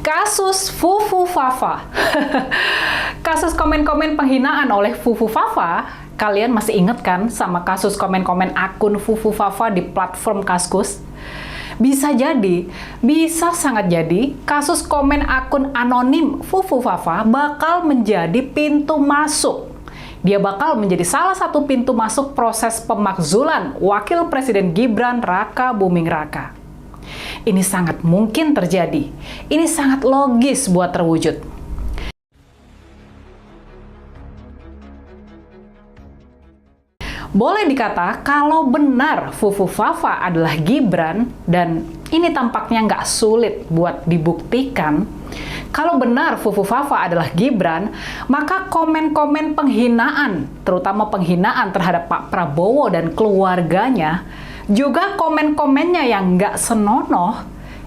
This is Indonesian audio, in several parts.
Kasus Fufu Fafa. Kasus komen-komen penghinaan oleh Fufu Fafa, kalian masih ingat kan sama kasus komen-komen akun Fufu Fafa di platform Kaskus? Bisa jadi, bisa sangat jadi, kasus komen akun anonim Fufu Fafa bakal menjadi pintu masuk. Dia bakal menjadi salah satu pintu masuk proses pemakzulan Wakil Presiden Gibran Raka Buming Raka. Ini sangat mungkin terjadi. Ini sangat logis buat terwujud. Boleh dikata kalau benar Fufu Fafa adalah Gibran, dan ini tampaknya nggak sulit buat dibuktikan. Kalau benar Fufu Fafa adalah Gibran, maka komen-komen penghinaan, terutama penghinaan terhadap Pak Prabowo dan keluarganya, juga komen-komennya yang nggak senonoh,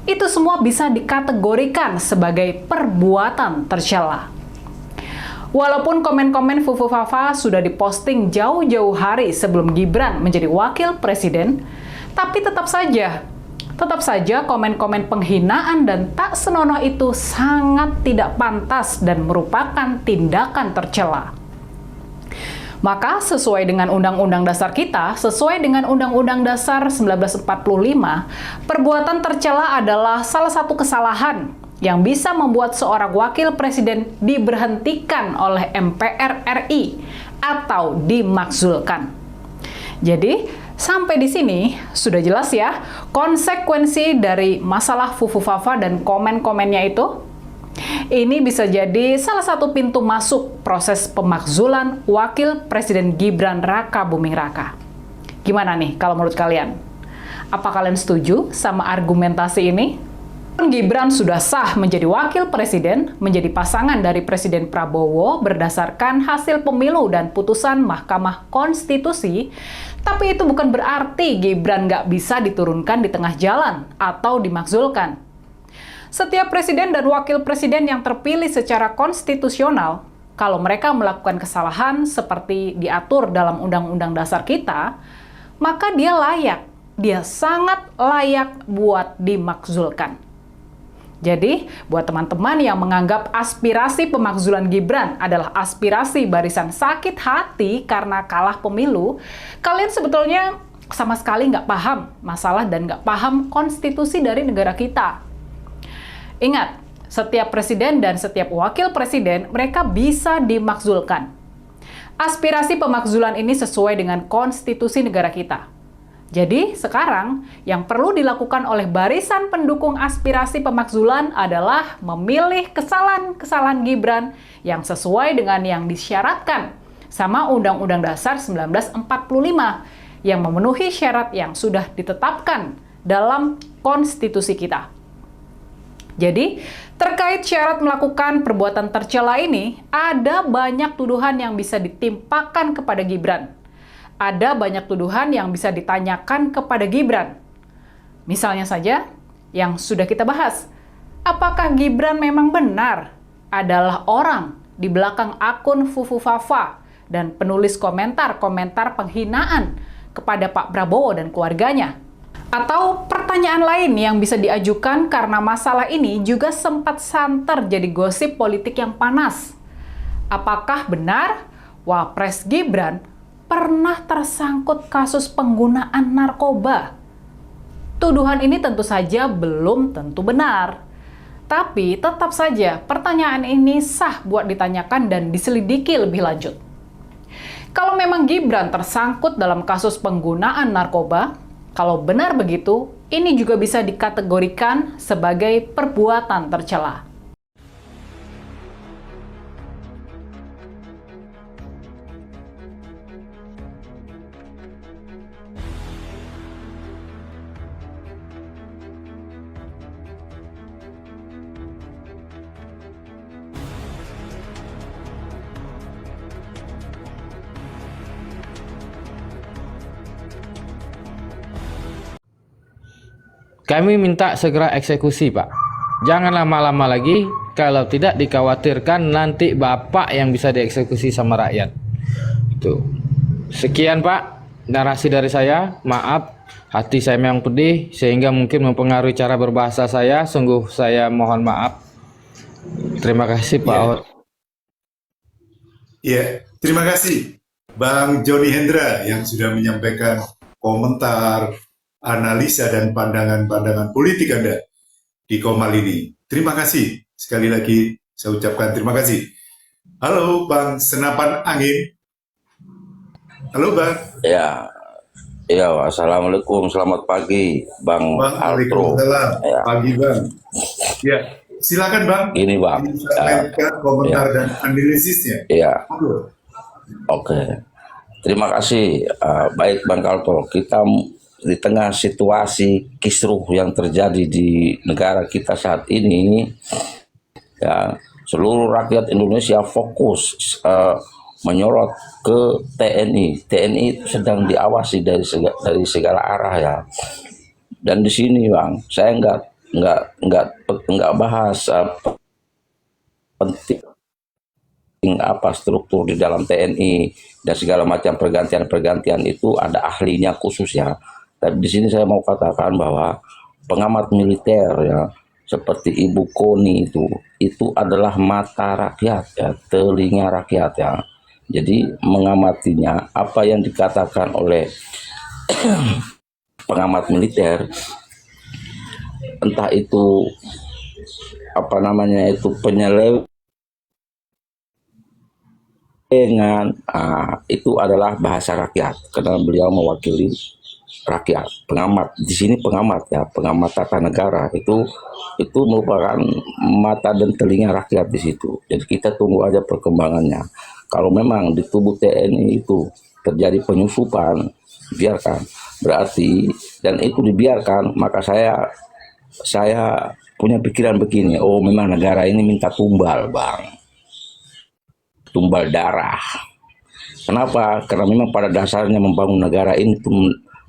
itu semua bisa dikategorikan sebagai perbuatan tercela. Walaupun komen-komen Fufu Fafa sudah diposting jauh-jauh hari sebelum Gibran menjadi wakil presiden, tapi tetap saja komen-komen penghinaan dan tak senonoh itu sangat tidak pantas dan merupakan tindakan tercela. Maka sesuai dengan Undang-Undang Dasar kita, sesuai dengan Undang-Undang Dasar 1945, perbuatan tercela adalah salah satu kesalahan yang bisa membuat seorang wakil presiden diberhentikan oleh MPR RI atau dimakzulkan. Jadi, sampai di sini sudah jelas ya konsekuensi dari masalah Fufu Fafa dan komen-komennya itu. Ini bisa jadi salah satu pintu masuk proses pemakzulan Wakil Presiden Gibran Raka Buming Raka. Gimana nih kalau menurut kalian? Apa kalian setuju sama argumentasi ini? Gibran sudah sah menjadi wakil presiden, menjadi pasangan dari Presiden Prabowo berdasarkan hasil pemilu dan putusan Mahkamah Konstitusi, tapi itu bukan berarti Gibran nggak bisa diturunkan di tengah jalan atau dimakzulkan. Setiap presiden dan wakil presiden yang terpilih secara konstitusional, kalau mereka melakukan kesalahan seperti diatur dalam Undang-Undang Dasar kita, maka dia sangat layak buat dimakzulkan. Jadi, buat teman-teman yang menganggap aspirasi pemakzulan Gibran adalah aspirasi barisan sakit hati karena kalah pemilu, kalian sebetulnya sama sekali nggak paham masalah dan nggak paham konstitusi dari negara kita. Ingat, setiap presiden dan setiap wakil presiden mereka bisa dimakzulkan. Aspirasi pemakzulan ini sesuai dengan konstitusi negara kita. Jadi, sekarang yang perlu dilakukan oleh barisan pendukung aspirasi pemakzulan adalah memilih kesalahan-kesalahan Gibran yang sesuai dengan yang disyaratkan sama Undang-Undang Dasar 1945 yang memenuhi syarat yang sudah ditetapkan dalam konstitusi kita. Jadi, terkait syarat melakukan perbuatan tercela ini, ada banyak tuduhan yang bisa ditimpakan kepada Gibran. Ada banyak tuduhan yang bisa ditanyakan kepada Gibran. Misalnya saja, yang sudah kita bahas, apakah Gibran memang benar adalah orang di belakang akun Fufu Fafa dan penulis komentar-komentar penghinaan kepada Pak Prabowo dan keluarganya? Atau pertanyaan lain yang bisa diajukan karena masalah ini juga sempat santer jadi gosip politik yang panas. Apakah benar Wapres Gibran pernah tersangkut kasus penggunaan narkoba? Tuduhan ini tentu saja belum tentu benar. Tapi tetap saja pertanyaan ini sah buat ditanyakan dan diselidiki lebih lanjut. Kalau memang Gibran tersangkut dalam kasus penggunaan narkoba, kalau benar begitu, ini juga bisa dikategorikan sebagai perbuatan tercela. Kami minta segera eksekusi, Pak. Jangan lama-lama lagi, kalau tidak dikhawatirkan nanti Bapak yang bisa dieksekusi sama rakyat. Itu. Sekian, Pak, narasi dari saya. Maaf, hati saya memang pedih sehingga mungkin mempengaruhi cara berbahasa saya. Sungguh saya mohon maaf. Terima kasih Pak Iya, Ot. iya. Terima kasih Bang Joni Hendra yang sudah menyampaikan komentar, analisa dan pandangan-pandangan politik Anda di Komal ini. Terima kasih. Sekali lagi saya ucapkan terima kasih. Halo Bang Senapan Angin. Halo Bang. Ya, ya, assalamualaikum, selamat pagi, Bang Bang, Altro. Waalaikumsalam. Ya, Pagi Bang. Ya, silakan Bang. ini Bang, Disampaikan komentar dan analisisnya. ya, Halo. oke. Terima kasih, baik Bang Altro. Kita di tengah situasi kisruh yang terjadi di negara kita saat ini, ya, seluruh rakyat Indonesia fokus menyorot ke TNI. TNI itu sedang diawasi dari segala arah ya. Dan di sini Bang, saya nggak bahas penting apa struktur di dalam TNI dan segala macam pergantian itu ada ahlinya khusus ya. Tapi di sini saya mau katakan bahwa pengamat militer ya seperti Ibu Koni itu adalah mata rakyat ya, telinga rakyat ya. Jadi mengamatinya apa yang dikatakan oleh pengamat militer, entah itu apa namanya itu penyelewengan, itu adalah bahasa rakyat karena beliau mewakili rakyat. Pengamat di sini pengamat ya, pengamat tata negara itu merupakan mata dan telinga rakyat di situ. Jadi kita tunggu aja perkembangannya. Kalau memang di tubuh TNI itu terjadi penyusupan, biarkan. Berarti dan itu dibiarkan, maka saya punya pikiran begini, oh memang negara ini minta tumbal, Bang. Tumbal darah. Kenapa? Karena memang pada dasarnya membangun negara ini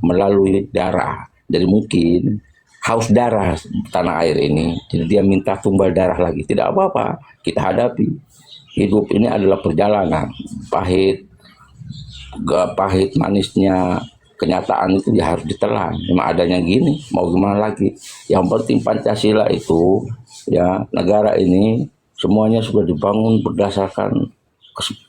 melalui darah. Jadi mungkin haus darah tanah air ini. Jadi dia minta tumbal darah lagi. Tidak apa-apa, kita hadapi. Hidup ini adalah perjalanan. Pahit manisnya kenyataan itu ya harus ditelan. Memang adanya gini, mau gimana lagi. Yang penting Pancasila itu, ya negara ini semuanya sudah dibangun berdasarkan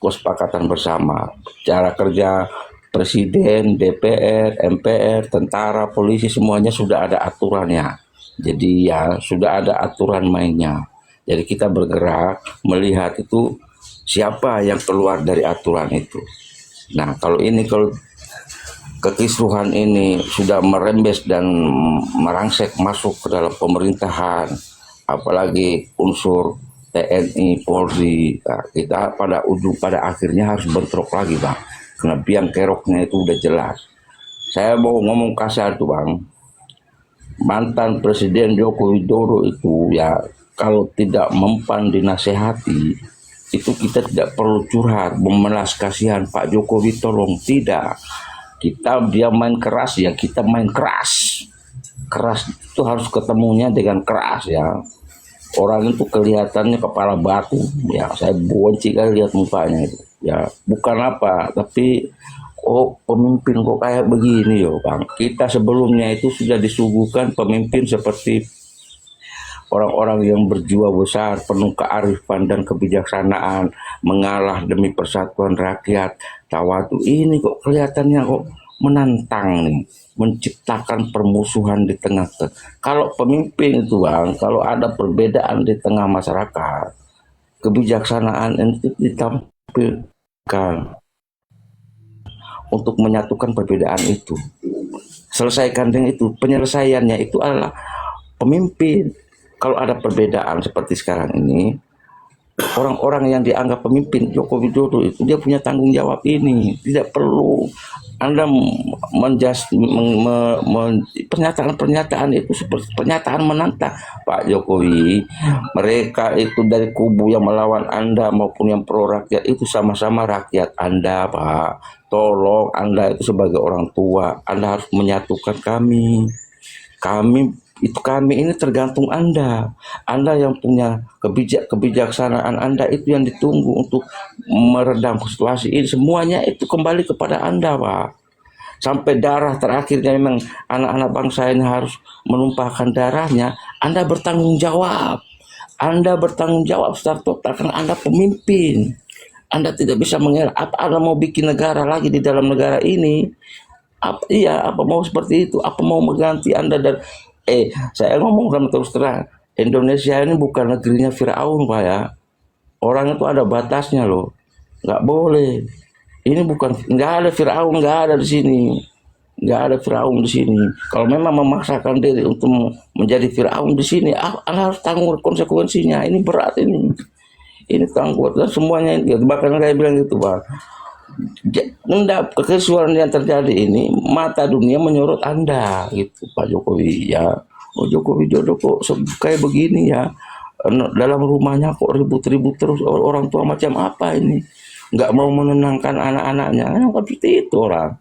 kesepakatan bersama. Cara kerja presiden, DPR, MPR, tentara, polisi semuanya sudah ada aturannya. Jadi ya sudah ada aturan mainnya. Jadi kita bergerak melihat itu siapa yang keluar dari aturan itu. Nah kalau kekisruhan ini sudah merembes dan merangsek masuk ke dalam pemerintahan, apalagi unsur TNI, Polri, nah, kita pada akhirnya harus bentrok lagi Bang. Karena biang keroknya itu udah jelas. Saya mau ngomong kasar tuh Bang. Mantan Presiden Joko Widodo itu ya kalau tidak mempan dinasehati, itu kita tidak perlu curhat, memelas kasihan Pak Jokowi tolong, tidak. Dia main keras ya, kita main keras. Keras itu harus ketemunya dengan keras ya. Orang itu kelihatannya kepala batu ya, saya benci kali lihat mukanya itu ya, bukan apa tapi pemimpin kok kayak begini yo Bang. Kita sebelumnya itu sudah disuguhkan pemimpin seperti orang-orang yang berjiwa besar, penuh kearifan dan kebijaksanaan, mengalah demi persatuan rakyat, tawadu. Ini kok kelihatannya kok menantang nih, menciptakan permusuhan di tengah. Kalau pemimpin itu Bang, kalau ada perbedaan di tengah masyarakat, kebijaksanaan itu ditampilkan untuk menyatukan perbedaan itu. Selesaikan dengan itu, penyelesaiannya itu adalah pemimpin. Kalau ada perbedaan seperti sekarang ini, orang-orang yang dianggap pemimpin Joko Widodo itu dia punya tanggung jawab ini. Tidak perlu Anda pernyataan itu seperti pernyataan menantang Pak Jokowi. Mereka itu dari kubu yang melawan Anda maupun yang pro rakyat itu sama-sama rakyat Anda Pak. Tolong Anda itu sebagai orang tua, Anda harus menyatukan kami. Kami ini tergantung Anda. Anda yang punya kebijaksanaan Anda itu yang ditunggu untuk meredam situasi ini. Semuanya itu kembali kepada Anda, Pak. Sampai darah terakhirnya memang anak-anak bangsa ini harus menumpahkan darahnya. Anda bertanggung jawab. Anda bertanggung jawab secara total karena Anda pemimpin. Anda tidak bisa mengelak. Apa Anda mau bikin negara lagi di dalam negara ini? Apa mau seperti itu? Apa mau mengganti Anda dan saya ngomong sama terus terang, Indonesia ini bukan negerinya Firaun, Pak ya. Orang itu ada batasnya loh. Nggak boleh. Ini nggak ada Firaun, nggak ada di sini. Nggak ada Firaun di sini. Kalau memang memaksakan diri untuk menjadi Firaun di sini, Anda harus tanggung konsekuensinya. Ini berat ini. Ini tanggung dan semuanya itu. Bahkan saya bilang gitu, Pak. Kekesuaran yang terjadi ini, mata dunia menyorot Anda, gitu, Pak Jokowi ya. Oh, Joko Widodo kok kayak begini ya. Dalam rumahnya kok ribut-ribut terus, orang tua macam apa ini? Nggak mau menenangkan anak-anaknya. Seperti itu orang.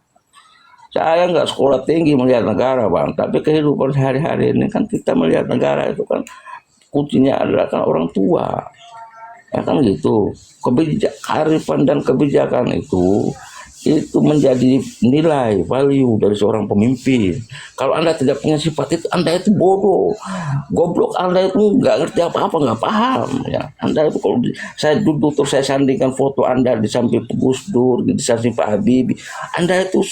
Saya nggak sekolah tinggi melihat negara, Bang, tapi kehidupan sehari-hari ini kan kita melihat negara itu kan kuncinya adalah kan orang tua, ya kan gitu. Kearifan dan kebijakan itu menjadi nilai value dari seorang pemimpin. Kalau Anda tidak punya sifat itu, Anda itu bodoh, goblok. Anda itu nggak ngerti apa-apa, nggak paham ya. Anda itu kalau saya duduk terus saya sandingkan foto Anda di samping Gus Dur, di samping Pak Habibie, Anda itu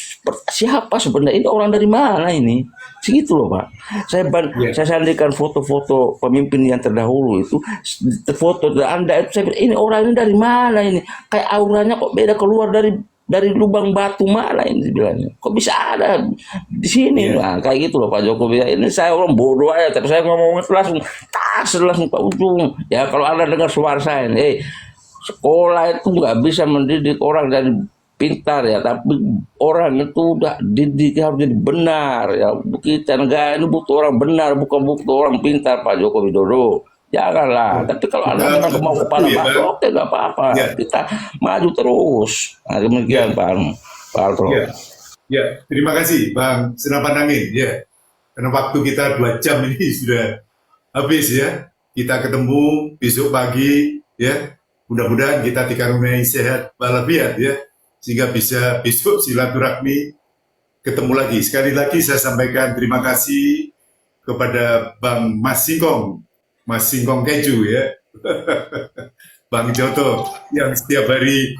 siapa sebenarnya? Ini orang dari mana ini? Segitu loh, Pak. Saya sandingkan foto-foto pemimpin yang terdahulu itu, foto Anda itu, saya bilang, ini orang ini dari mana ini? Kayak auranya kok beda, keluar dari lubang batu mana ini bilangnya. Kok bisa ada di sini? Nah, kayak gitu loh Pak Jokowi. Ini saya orang bodoh aja, tapi saya ngomong langsung Pak Ujung. Ya kalau Anda dengar suara saya, sekolah itu nggak bisa mendidik orang dari pintar ya, tapi orang itu udah didik harus jadi benar ya. Kita negara ini butuh orang benar, bukan butuh orang pintar, Pak Joko Widodo. Janganlah. Tapi kalau Anda memang mau kepala batu, oke, nggak apa-apa. Kita maju terus. Nah, demikian Pak Alto. Ya, terima kasih Bang Senapan Angin. Ya, karena waktu kita 2 jam ini sudah habis ya. Kita ketemu besok pagi ya. Mudah-mudahan kita dikaruniai sehat walafiat ya, sehingga bisa besok silaturahmi ketemu lagi. Sekali lagi saya sampaikan terima kasih kepada Bang Mas Singkong Keju ya, Bang Joto yang setiap hari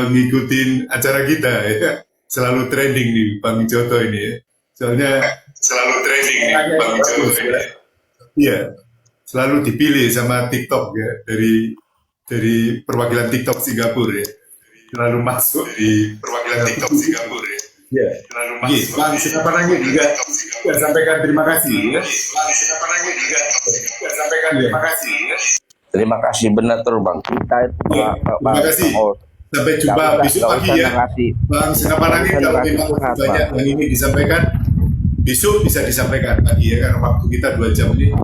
ngikutin acara kita ya, selalu trending nih Bang Joto ini ya, soalnya selalu trending nih Bang Joto ini. Iya, selalu dipilih sama TikTok ya, dari perwakilan TikTok Singapura ya, selalu masuk di perwakilan TikTok Singapura ya. Ya, Bang Senapan Angin juga saya sampaikan terima kasih ya. Bang Senapan Angin juga saya sampaikan terima kasih ya. Terima kasih benar terus Bang. Terima kasih. Sampai jumpa besok pagi ya. Bang Senapan Angin, kalau memang banyak yang ini disampaikan, besok bisa disampaikan pagi ya, karena waktu kita 2 jam ini.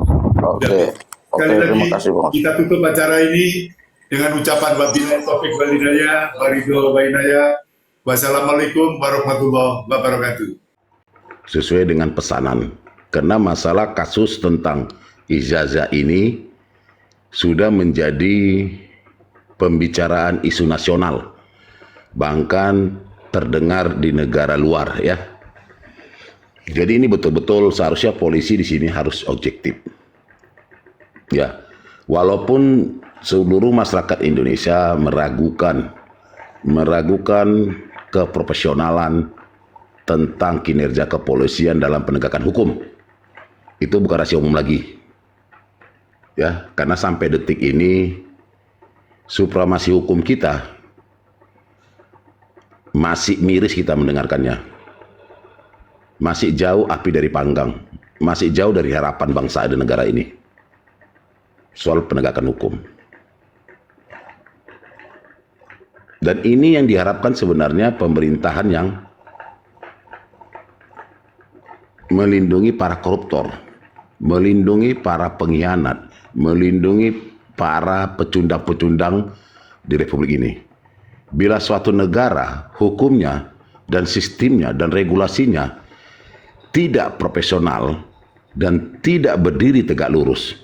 Oke. Sekali lagi kita tutup acara ini dengan ucapan wabillahi taufiq wal hidayah, waridho wa inayah. Wassalamualaikum warahmatullahi wabarakatuh. Sesuai dengan pesanan, karena masalah kasus tentang ijazah ini sudah menjadi pembicaraan isu nasional, bahkan terdengar di negara luar ya. Jadi ini betul-betul seharusnya polisi di sini harus objektif. Ya, walaupun seluruh masyarakat Indonesia meragukan keprofesionalan tentang kinerja kepolisian dalam penegakan hukum, itu bukan rahasia umum lagi ya, karena sampai detik ini supremasi hukum kita masih miris kita mendengarkannya, masih jauh api dari panggang, masih jauh dari harapan bangsa dan negara ini soal penegakan hukum. Dan ini yang diharapkan sebenarnya pemerintahan yang melindungi para koruptor, melindungi para pengkhianat, melindungi para pecundang-pecundang di Republik ini. Bila suatu negara hukumnya dan sistemnya dan regulasinya tidak profesional dan tidak berdiri tegak lurus,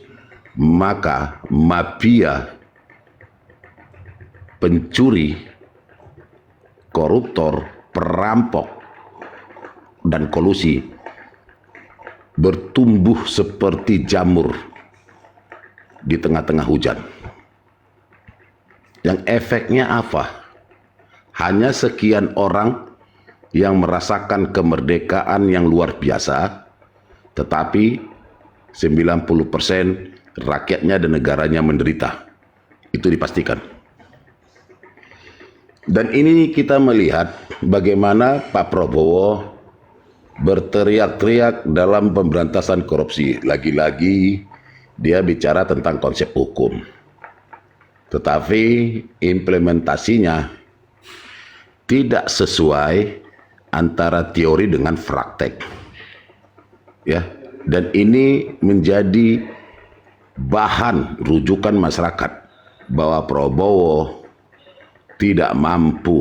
maka mafia, pencuri, koruptor, perampok, dan kolusi bertumbuh seperti jamur di tengah-tengah hujan. Yang efeknya apa? Hanya sekian orang yang merasakan kemerdekaan yang luar biasa, tetapi 90% rakyatnya dan negaranya menderita. Itu dipastikan. Dan ini kita melihat bagaimana Pak Prabowo berteriak-teriak dalam pemberantasan korupsi. Lagi-lagi dia bicara tentang konsep hukum. Tetapi implementasinya tidak sesuai antara teori dengan praktek. Ya, dan ini menjadi bahan rujukan masyarakat bahwa Prabowo tidak mampu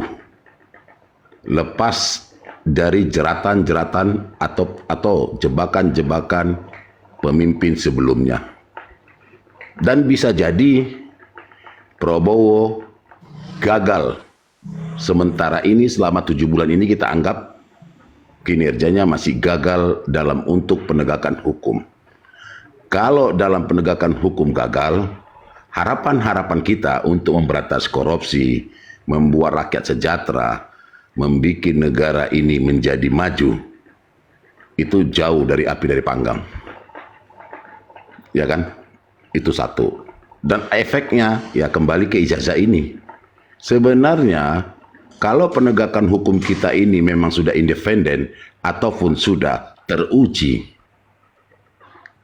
lepas dari jeratan-jeratan atau jebakan-jebakan pemimpin sebelumnya. Dan bisa jadi Prabowo gagal. Sementara ini selama 7 bulan ini kita anggap kinerjanya masih gagal dalam untuk penegakan hukum. Kalau dalam penegakan hukum gagal, harapan-harapan kita untuk memberantas korupsi, membuat rakyat sejahtera, membuat negara ini menjadi maju, itu jauh dari api dari panggang. Ya kan? Itu satu. Dan efeknya ya kembali ke ijazah ini. Sebenarnya kalau penegakan hukum kita ini memang sudah independen ataupun sudah teruji,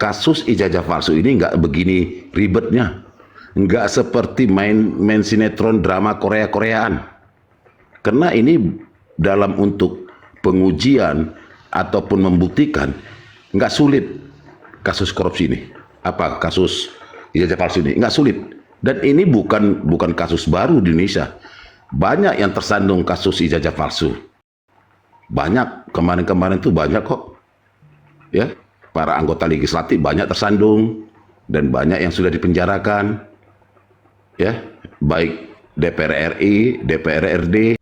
kasus ijazah palsu ini nggak begini ribetnya. Nggak seperti main sinetron drama Korea-Koreaan. Karena ini dalam untuk pengujian ataupun membuktikan nggak sulit kasus korupsi ini. Apa kasus ijazah palsu ini? Nggak sulit. Dan ini bukan kasus baru di Indonesia. Banyak yang tersandung kasus ijazah palsu. Banyak, kemarin-kemarin tuh banyak kok. Ya, para anggota legislatif banyak tersandung dan banyak yang sudah dipenjarakan. Ya, baik DPR RI, DPR RD,